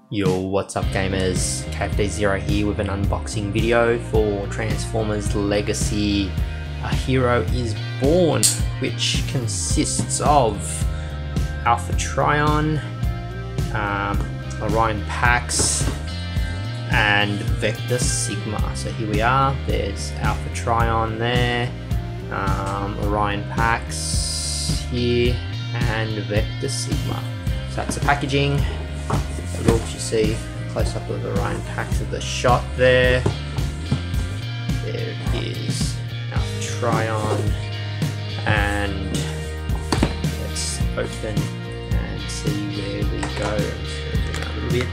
Yo, what's up gamers? KFD0 here with an unboxing video for Transformers Legacy A Hero is Born, which consists of Alpha Trion, Orion Pax and Vector Sigma. So here we are, there's Alpha Trion there, Orion Pax here and Vector Sigma. So that's the packaging. Look, you see close up of Orion Pax of the shot there. There it is, Alpha Trion, and let's open and see where we go. So zoom out a little bit.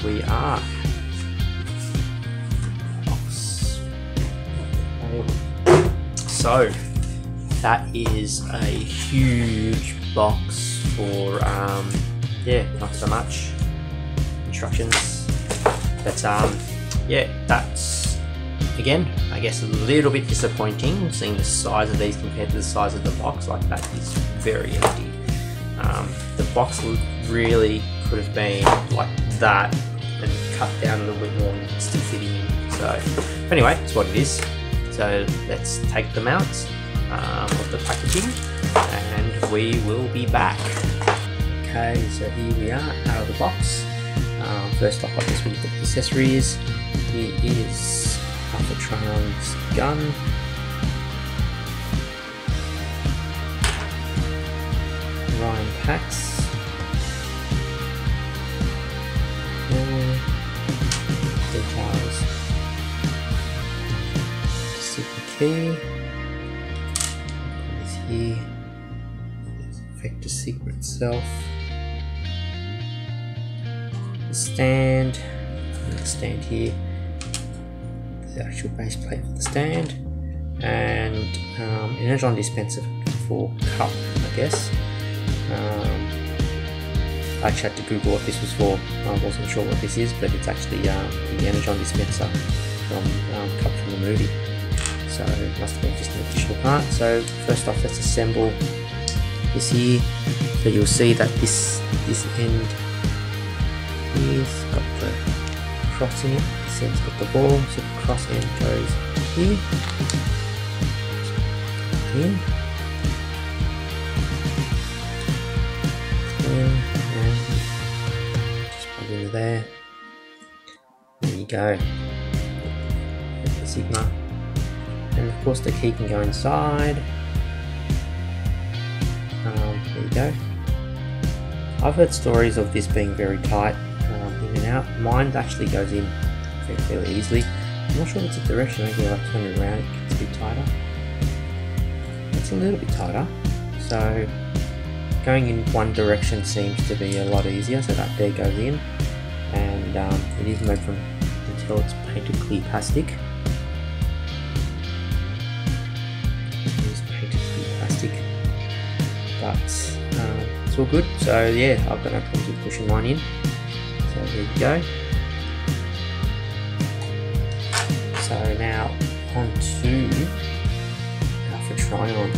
We are. So that is a huge box for yeah, not so much instructions, but yeah, that's again I guess a little bit disappointing seeing the size of these compared to the size of the box. Like, that is very empty. The box really could have been like that and cut down a little bit more and still fitting in. So anyway, that's what it is. So let's take them out of the packaging and we will be back. Okay, so here we are out of the box. First off, I guess we look at the accessories. Here is Alpha Trion's gun. Orion Pax. Details. Sigma key. Is here. There's Vector Sigma itself. The stand. And the stand here. The actual base plate for the stand. And an energon dispenser for cup, I guess. I actually had to Google what this was for. I wasn't sure what this is, but it's actually the energon dispenser from Cup from the movie. So it must have been just an additional part. So first off, let's assemble this here. So you'll see that this end here's got the cross in it. This end's got the ball, so the cross end goes here. In. Just plug into there. There you go. The Sigma. And of course the key can go inside. There you go. I've heard stories of this being very tight in and out. Mine actually goes in fairly easily. I'm not sure if it's a direction, maybe I turn it around, it gets a bit tighter. It's a little bit tighter. So going in one direction seems to be a lot easier, so that there goes in, and it is made from until it's painted clear plastic. It is painted clear plastic, but it's all good. So yeah, I've got no problems with pushing mine in. So there you go. So now on to Alpha Trion.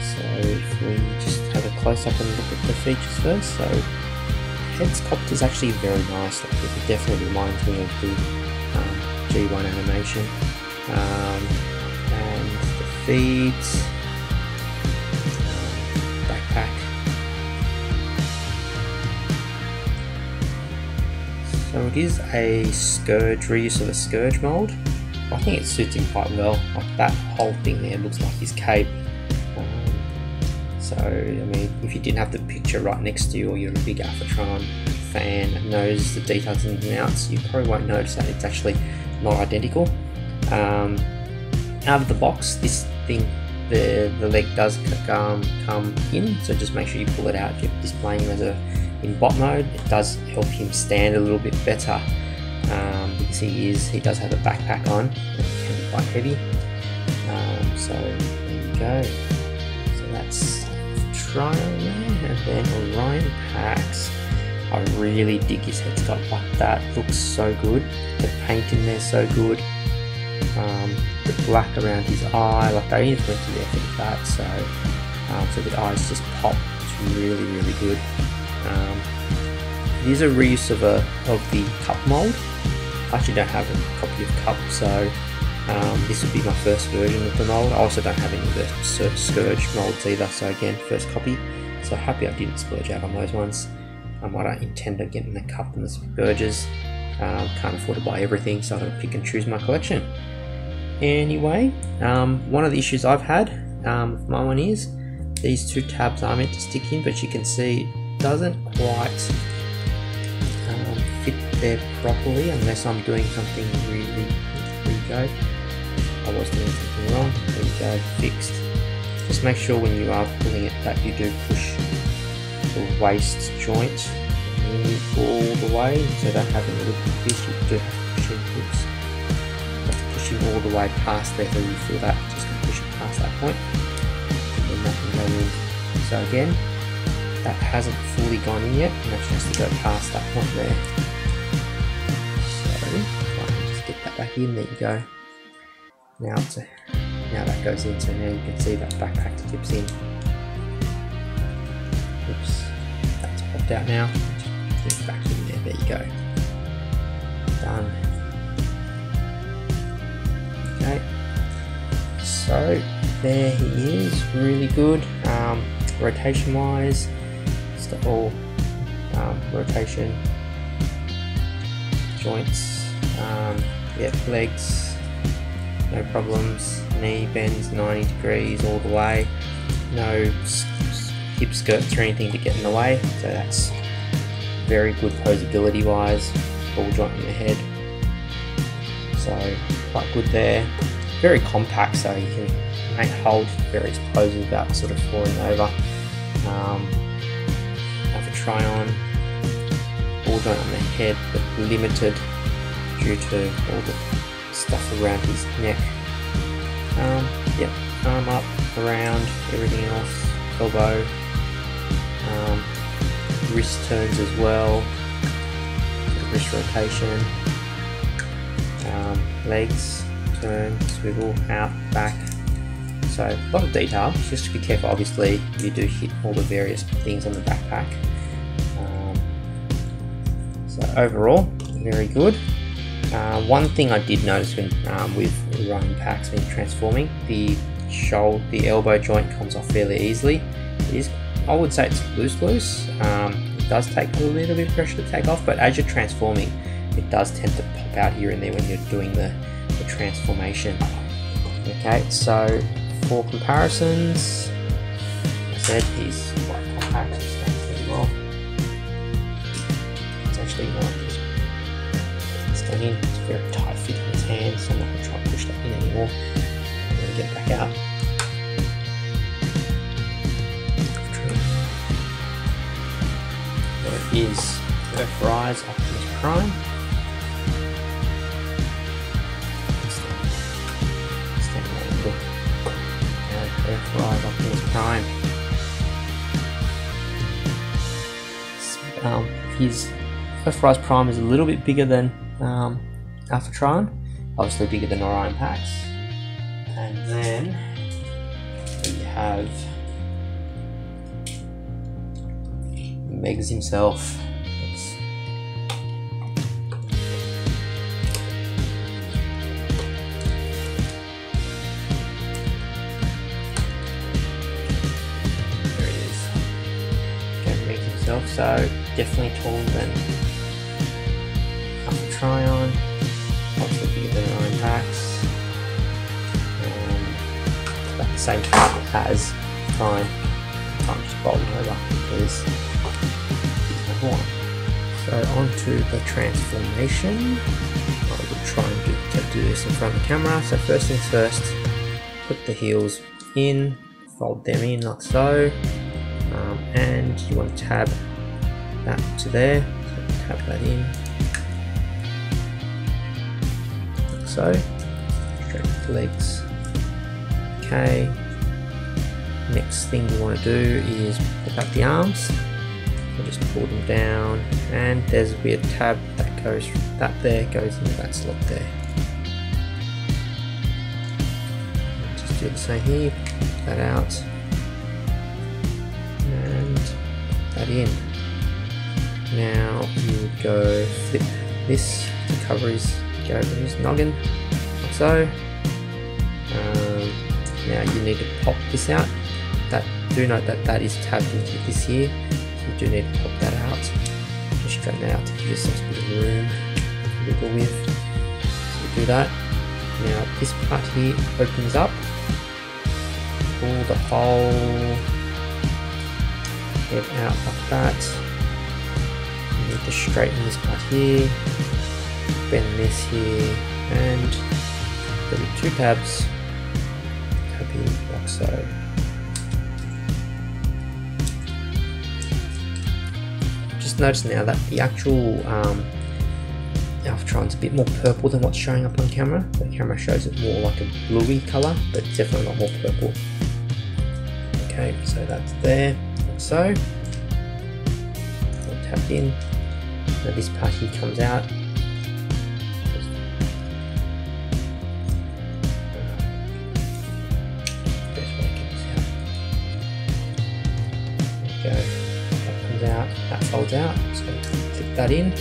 So if we just have a close up and look at the features first. So head sculpt is actually very nice. Like, it definitely reminds me of the G1 animation. And the feet, backpack. So it is a Scourge, reuse of a Scourge mould. I think it suits him quite well. Like, that whole thing there looks like his cape. So, I mean, if you didn't have the picture right next to you, or you're a big Alpha Trion fan and knows the details ins and outs, you probably won't notice that it's actually not identical. Out of the box, this thing, the leg does come in, so just make sure you pull it out if you're displaying him as a in bot mode, it does help him stand a little bit better, because he does have a backpack on, and it can be quite heavy. So there you go. So that's Trion, and then Orion Pax. I really dig his head sculpt like that. Looks so good. The paint in there so good. The black around his eye, like they even went to the effort of that. So the eyes just pop. It's really, really good. It is a reuse of the cup mold. I actually don't have a copy of cup, so this would be my first version of the mold. I also don't have any of the Scourge molds either, so again, first copy. So happy I didn't splurge out on those ones. I don't intend on getting the cup and the Scourges. Can't afford to buy everything, so I'm going to pick and choose my collection. Anyway, one of the issues I've had with my one is these two tabs are meant to stick in, but you can see it doesn't quite fit there properly unless I'm doing something really. There you go. I was doing something wrong. There you go, fixed. Just make sure when you are pulling it that you do push the waist joint all the way, so don't have any little piece. You do have to push in hooks. You have to push him all the way past there, so you feel that. Just gonna push it past that point, and then that can go in. So again, that hasn't fully gone in yet, and that has to go past that point there. So I can just get that back in. There you go. Now that goes in, so now you can see that backpack clips in. Oops, that's popped out now. Just put it back in there. There you go. Done. Okay. So there he is. Really good. Rotation wise, it's got all rotation, joints, legs, no problems. Knee bends 90 degrees all the way. No hip skirts or anything to get in the way, so that's very good posability wise. Ball joint in the head, so quite good there. Very compact, so you can hold various poses without sort of falling over. Alpha Trion, ball joint on the head, but limited due to all the stuff around his neck. Arm up, around, everything else, elbow, wrist turns as well, wrist rotation, legs, turn, swivel, out, back. So a lot of detail, just to be careful obviously you do hit all the various things on the backpack. So overall, very good. One thing I did notice when with Orion Pax when transforming, the elbow joint comes off fairly easily. It is, I would say it's loose. It does take a little bit of pressure to take off, but as you're transforming, it does tend to pop out here and there when you're doing the transformation. Okay, so for comparisons, I said he's quite compact, stands really well. It's actually not just standing, it's a very tight fit in his hands, so I'm not going to try to push that in anymore. I'm going to get it back out. There it is, Earthrise Optimus Prime. Earthrise Optimus Prime. His Earthrise Prime is a little bit bigger than Alpha Trion, obviously bigger than Orion Pax. And then we have Megs himself. So definitely taller than Alpha Trion, obviously bigger than Orion Pax, about the same height as Trion. I'm just bolting over because he's number one. So on to the transformation. I will try and do this in front of the camera. So first things first, put the heels in, fold them in like so, and you want to tab that to there. So tap that in, like so. Straight the legs. Okay. Next thing you want to do is pop out the arms. So just pull them down, and there's a weird tab that goes from that there, goes into that slot there. Just do the same here, pop that out, and put that in. Now you would go flip this to cover his, go over his noggin, like so. Now you need to pop this out. Do note that that is tabbed into this here, so you do need to pop that out. Just straighten that out to give yourself a bit of room to wiggle with. So do that. Now this part here opens up. Pull the whole head out like that. You need to straighten this part here, bend this here, and there'll be 2 tabs. Tab in like so. Notice now that the actual Alpha Trion's a bit more purple than what's showing up on camera. The camera shows it more like a bluey colour, but definitely not more purple. Okay, so that's there, like so. I'll tap in. Now this part here comes out. There we go. Out, that folds out, so click that in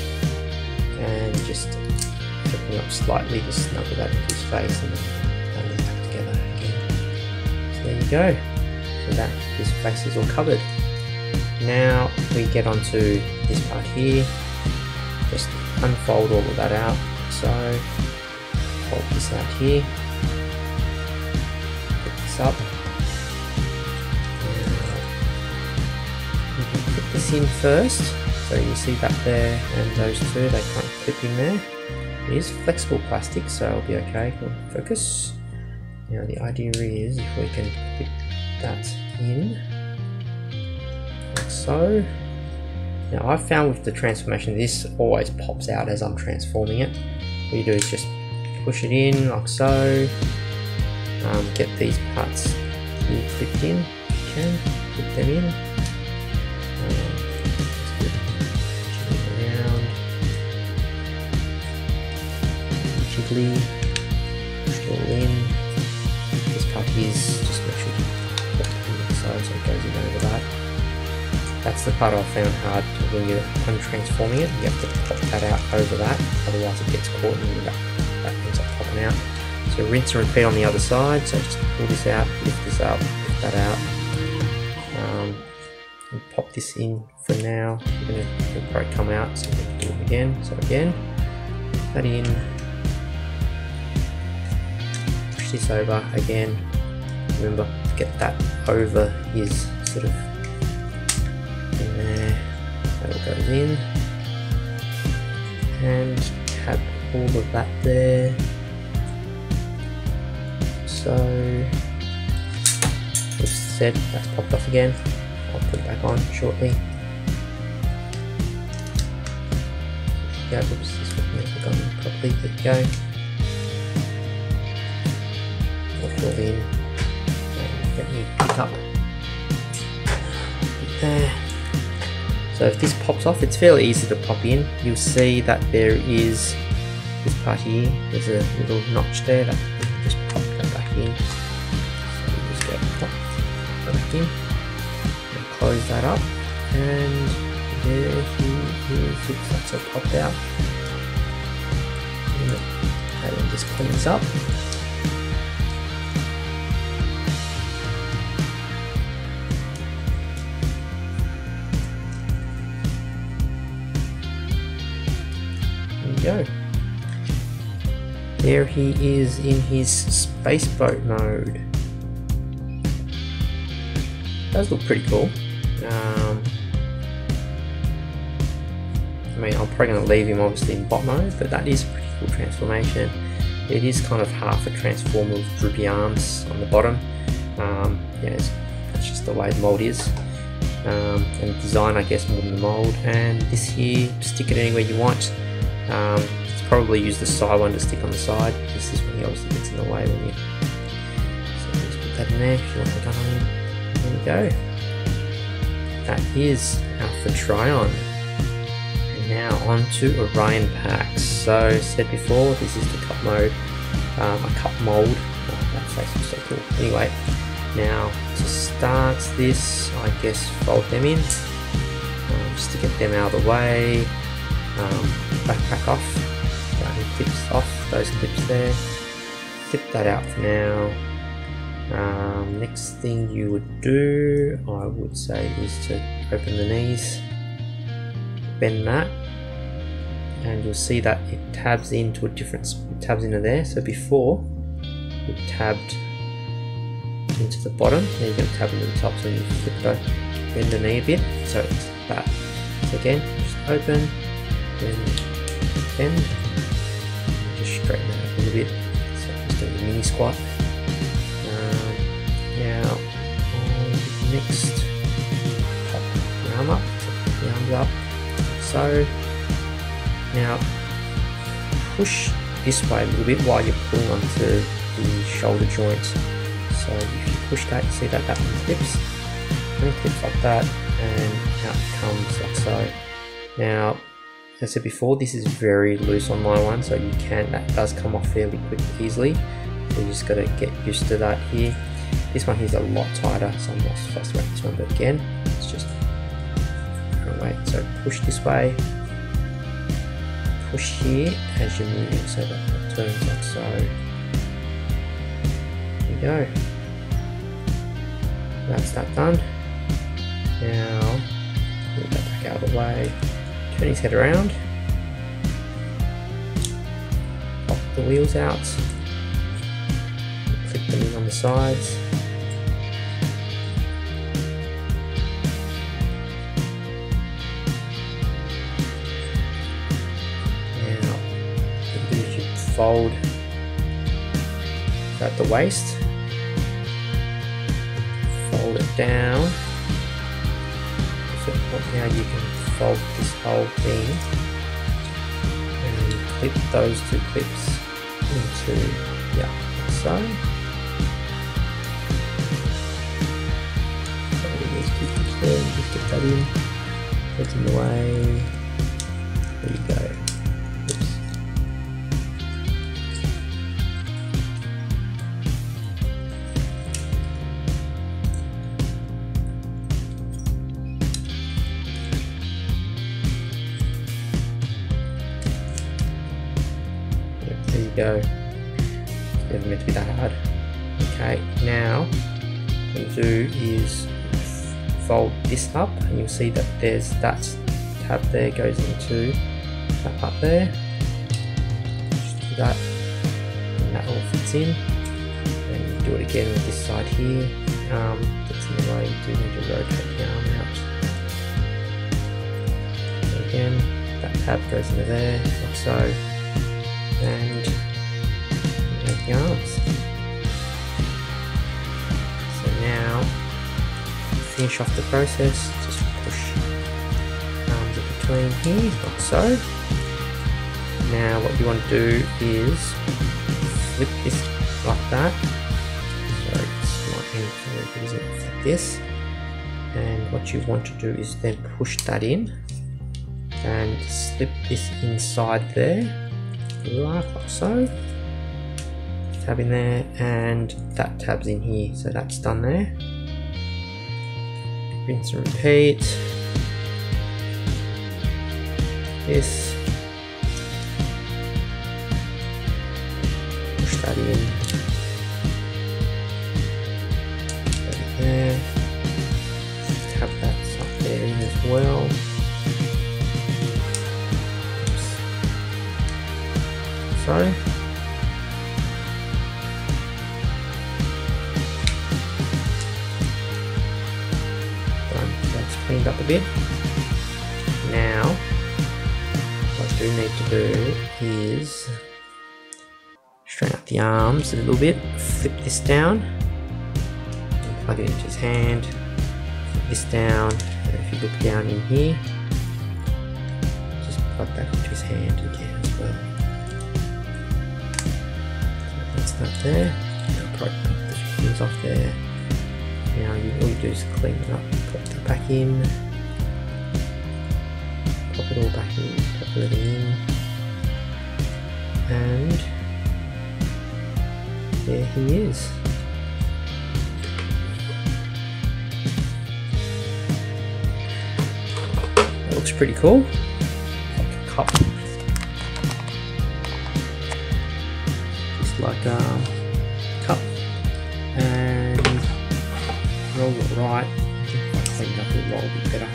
and just open up slightly, just snuggle that into his face and then back together again. So there you go. So that his face is all covered. Now we get onto this part here. Just unfold all of that out. So fold this out here. Pick this up. This in first, so you see that there and those 2, they can't clip in there. It is flexible plastic, so it'll be okay. Focus. Now the idea is if we can clip that in, like so. Now I've found with the transformation, this always pops out as I'm transforming it. What you do is just push it in like so. Get these parts clipped in. You can clip them in. Around, jiggly, push it all in. This part is just make sure you put it in so it goes in over that. That's the part I found hard when you're untransforming it. You have to pop that out over that, otherwise it gets caught and that ends up popping out. So rinse and repeat on the other side. So just pull this out, lift this up, lift that out. And pop this in for now. It'll probably come out, so we'll do it again. So again, that in, push this over again. Remember to get that over his sort of in there. That all goes in, and tab all of that there. So, as said, that's popped off again. I'll put it back on shortly. Yeah, oops, this one hasn't gone properly. There you go. I'll fill in and get me pick up there. So if this pops off, it's fairly easy to pop in. You'll see that there is this part here. There's a little notch there that just pop that back in. So you just go pop back in. Close that up, and there he is. Oops, that's all popped out. And just clean this up. There we go. There he is in his spaceboat mode. Does look pretty cool. I mean, I'm probably going to leave him obviously in bot mode, but that is a pretty cool transformation. It is kind of half a transformer with droopy arms on the bottom. Yeah, that's just the way the mold is. and design, I guess, more than the mould. And this here, stick it anywhere you want. It's probably use the side one to stick on the side, because this one obviously gets in the way when you. So just put that in there if you want the gun on in. There we go. That is Alpha Trion. And now on to Orion Pax. So said before, this is the cup mode, a cup mould. That face was so cool. Anyway, now to start this, I guess fold them in, just to get them out of the way. Backpack off, clips off, those clips there. Flip that out for now. Next thing you would do, I would say, is to open the knees, bend that, and you'll see that it tabs into a different, tabs into there. So before it tabbed into the bottom, now you're going to tab into the top, so you flip the, bend the knee a bit, so it's that. So again, just open, then bend, just straighten that up a little bit, so just doing a mini squat. Now on next, pop the arm up, the arms up, like so. Now push this way a little bit while you're pulling onto the shoulder joint. So if you push that, you see that that one clips, and it clips like that, and out it comes like so. Now, as I said before, this is very loose on my one, so you can, that does come off fairly quick, easily. So you just got to get used to that here. This one here's a lot tighter, so I'm not fussed about this one, but again, it's just wait. So push this way, push here as you're moving, so that it turns like so. There you go. That's that done. Now move that back out of the way. Turn his head around. Pop the wheels out. Clip them in on the sides. Now, what you do is you fold at the waist. Fold it down. So now you can fold this whole thing and clip those two clips into, yeah, like so. So there's two clips there, just get that in, that's in the way. There you go. Oops. There you go. It's never meant to be that hard. Okay, now what you do is fold this up, and you'll see that there's that tab there goes into that part there. Just do that, and that all fits in. And you do it again with this side here. That's in the way. You do need to rotate the arm out. And again, that tab goes into there, like so. And make the arms. So now, finish off the process, just push arms in between here, like so. Now what you want to do is flip this like that. Sorry, this might be very good, isn't it? Like this. And what you want to do is then push that in and slip this inside there. Like so, tab in there, and that tabs in here, so that's done there. Rinse and repeat. This, push that in, put it there, tab that up there in as well. So that's cleaned up a bit. Now what I do need to do is straighten up the arms a little bit, flip this down, and plug it into his hand, flip this down, if you look down in here, just plug that into his hand again as well. So that's that there. Now probably put the fuse off there. Now all you do is clean it up, pop that back in, pop it all back in, pop everything in, and there he is. That looks pretty cool. Like a cup. Just like a cup. And roll it right. If I clean it up, it'll roll a bit better.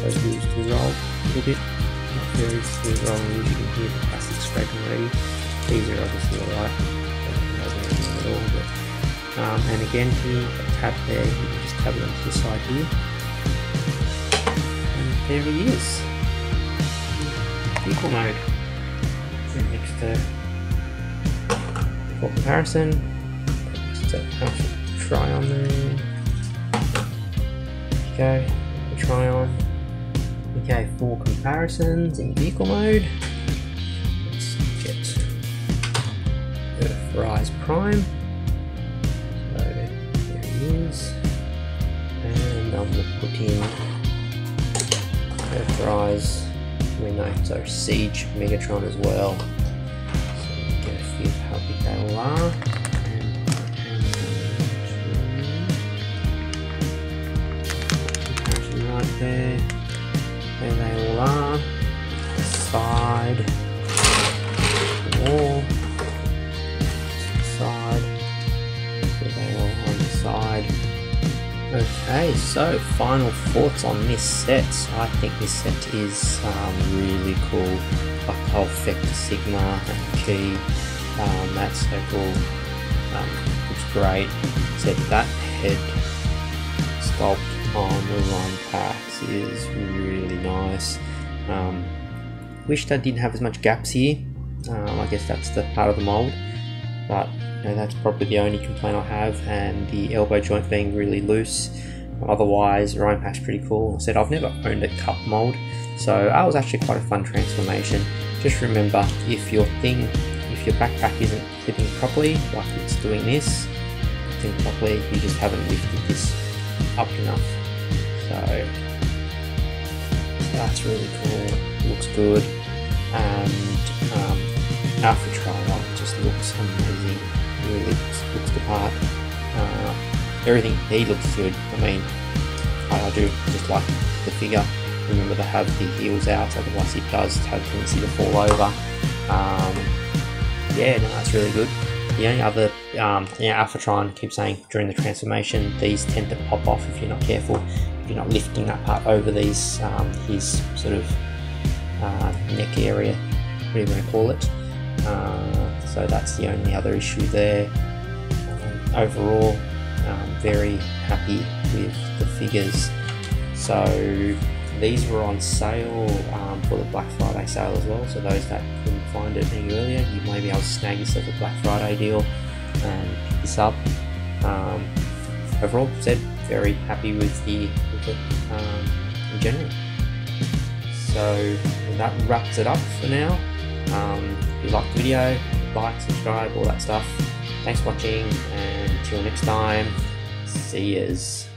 Those wheels do roll a little bit. Not very smooth rolling, as you can hear the plastic scraping already. These are obviously alright. At all, but, and again here, a tab there, you can just tab it onto the side here. And there he is. Vehicle mode. And next to for comparison, next to Alpha Trion there. Okay, Trion. Okay, for comparisons in vehicle mode, let's get Rise Prime. So there he is. And I'm going to put in Rise, so Siege Megatron as well. So you get a feel of how big they all are. Right there. There they all are. The side. The wall. Side. There they all on the side. Okay, so final thoughts on this set. I think this set is really cool. Like the whole Vector Sigma and Key. That's so cool. Looks great. Said that head sculpt on the Orion Pax is really nice. Wish that didn't have as much gaps here. I guess that's the part of the mould, but you know, that's probably the only complaint I have, and the elbow joint being really loose. Otherwise, Orion Pax pretty cool. I said I've never owned a cup mould, so that was actually quite a fun transformation. Just remember, if your backpack isn't clipping properly, like it's doing this, clipping properly, you just haven't lifted this up enough. So that's really cool. Looks good, and Alpha Trion just looks amazing. Really looks the part. Everything he looks good. I mean, I do just like the figure. Remember to have the heels out, otherwise he does have a tendency to fall over. Yeah, no, that's really good. The only other, Alpha Trion keeps saying during the transformation, these tend to pop off if you're not careful. If you're not lifting that part over these, his sort of neck area, whatever you want to call it. So that's the only other issue there. Overall, very happy with the figures. So these were on sale for the Black Friday sale as well, so those that couldn't find it any earlier, you may be able to snag yourself a Black Friday deal and pick this up. Overall, said very happy with it in general. So that wraps it up for now. If you liked the video, like, subscribe, all that stuff. Thanks for watching, and until next time, see yous.